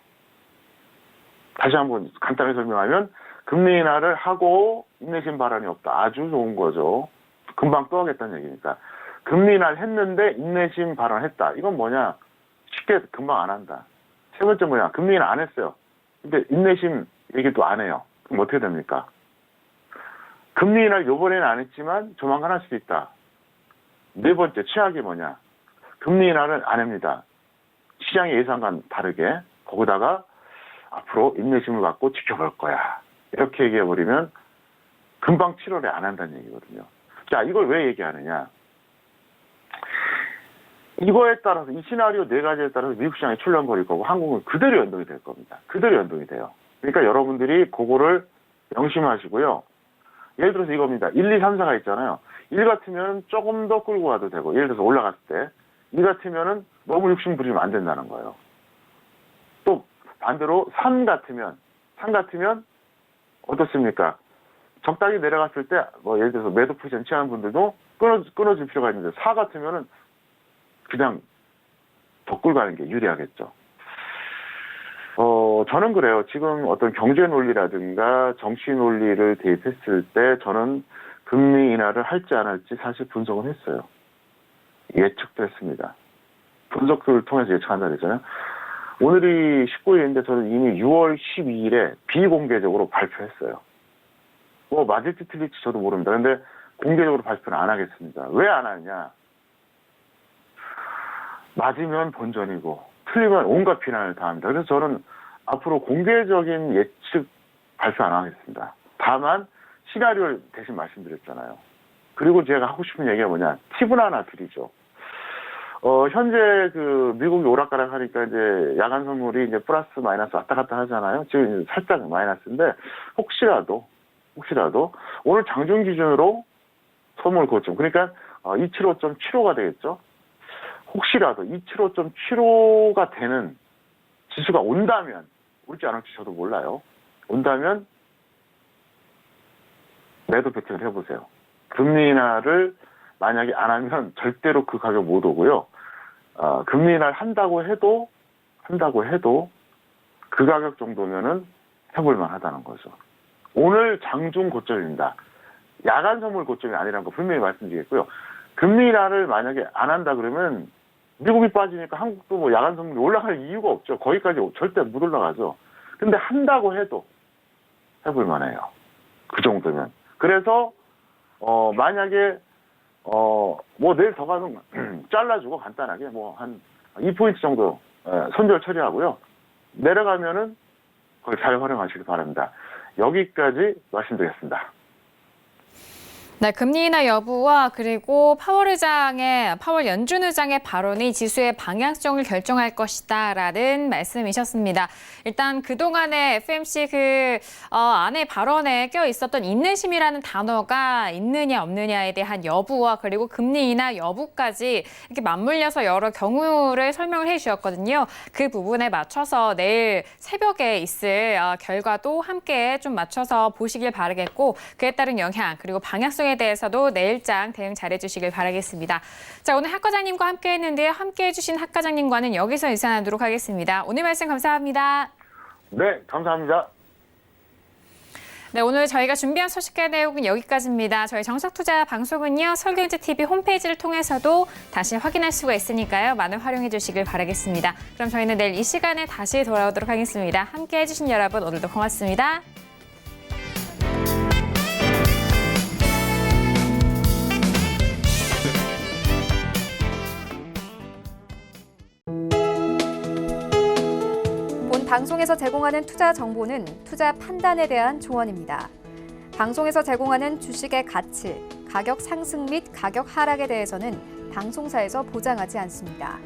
다시 한번 간단히 설명하면 금리 인하를 하고 인내심 발언이 없다. 아주 좋은 거죠. 금방 또 하겠다는 얘기니까. 금리 인하를 했는데 인내심 발언했다. 이건 뭐냐? 쉽게 금방 안 한다. 세 번째 뭐냐? 금리 인하 안 했어요. 근데 인내심 얘기도 안 해요. 그럼 어떻게 됩니까? 금리 인하를 요번에는 안 했지만 조만간 할 수도 있다. 네 번째 최악이 뭐냐? 금리 인하를 안 합니다. 시장의 예상과는 다르게 거기다가 앞으로 인내심을 갖고 지켜볼 거야. 이렇게 얘기해버리면 금방 7월에 안 한다는 얘기거든요. 자, 이걸 왜 얘기하느냐? 이거에 따라서 이 시나리오 네 가지에 따라서 미국 시장이 출렁거릴 거고 한국은 그대로 연동이 될 겁니다. 그대로 연동이 돼요. 그러니까 여러분들이 그거를 명심하시고요. 예를 들어서 이겁니다. 1, 2, 3, 4가 있잖아요. 1 같으면 조금 더 끌고 가도 되고 예를 들어서 올라갔을 때 2 같으면은 너무 욕심 부리면 안 된다는 거예요. 또 반대로 3 같으면 어떻습니까? 적당히 내려갔을 때 뭐 예를 들어서 매도 포지션 취하는 분들도 끊어줄 필요가 있는데 4 같으면은 그냥 더 끌고 가는 게 유리하겠죠. 저는 그래요. 지금 어떤 경제 논리라든가 정치 논리를 대입했을 때 저는 금리 인하를 할지 안 할지 사실 분석은 했어요. 예측도 했습니다. 분석을 통해서 예측한다 그랬잖아요. 오늘이 19일인데 저는 이미 6월 12일에 비공개적으로 발표했어요. 뭐 맞을지 틀릴지 저도 모릅니다. 근데 공개적으로 발표는 안 하겠습니다. 왜 안 하냐? 맞으면 본전이고 틀리면 온갖 비난을 당합니다. 그래서 저는 앞으로 공개적인 예측 발표 안 하겠습니다. 다만 시나리오를 대신 말씀드렸잖아요. 그리고 제가 하고 싶은 얘기가 뭐냐? 팁을 하나 드리죠. 현재 미국이 오락가락 하니까 이제 야간 선물이 이제 플러스 마이너스 왔다 갔다 하잖아요. 지금 이제 살짝 마이너스인데 혹시라도 오늘 장중 기준으로 선물 고점 그러니까 275.75가 되겠죠. 혹시라도 275.75가 되는 지수가 온다면 올지 안 올지 저도 몰라요. 온다면 매도 배팅을 해보세요. 금리 인하를 만약에 안 하면 절대로 그 가격 못 오고요. 금리 인하를 한다고 해도 그 가격 정도면은 해볼만 하다는 거죠. 오늘 장중 고점입니다. 야간 선물 고점이 아니라는 거 분명히 말씀드리겠고요. 금리 인하를 만약에 안 한다 그러면 미국이 빠지니까 한국도 뭐 야간 선물이 올라갈 이유가 없죠. 거기까지 절대 못 올라가죠. 근데 한다고 해도 해볼만 해요. 그 정도면. 그래서 만약에 뭐 내일 더 가면 잘라주고 간단하게 뭐 한 2포인트 정도 손절 처리하고요. 내려가면은 거기 잘 활용하시기 바랍니다. 여기까지 말씀드리겠습니다. 네, 금리 인하 여부와 그리고 파월 연준 의장의 발언이 지수의 방향성을 결정할 것이다라는 말씀이셨습니다. 일단 그동안에 FOMC 안에 발언에 껴 있었던 인내심이라는 단어가 있느냐 없느냐에 대한 여부와 그리고 금리 인하 여부까지 이렇게 맞물려서 여러 경우를 설명을 해주셨거든요. 그 부분에 맞춰서 내일 새벽에 있을 결과도 함께 좀 맞춰서 보시길 바라겠고 그에 따른 영향 그리고 방향성에 상승에 대해서도 내일장 대응 잘해주시길 바라겠습니다. 자, 오늘 학 과장님과 함께했는데요. 함께해주신 학 과장님과는 여기서 인사하도록 하겠습니다. 오늘 말씀 감사합니다. 네, 감사합니다. 네, 오늘 저희가 준비한 소식과 내용은 여기까지입니다. 저희 정석투자 방송은요, 서울경제TV 홈페이지를 통해서도 다시 확인할 수가 있으니까요. 많은 활용해 주시길 바라겠습니다. 그럼 저희는 내일 이 시간에 다시 돌아오도록 하겠습니다. 함께해 주신 여러분 오늘도 고맙습니다. 본 방송에서 제공하는 투자 정보는 투자 판단에 대한 조언입니다. 방송에서 제공하는 주식의 가치, 가격 상승 및 가격 하락에 대해서는 방송사에서 보장하지 않습니다.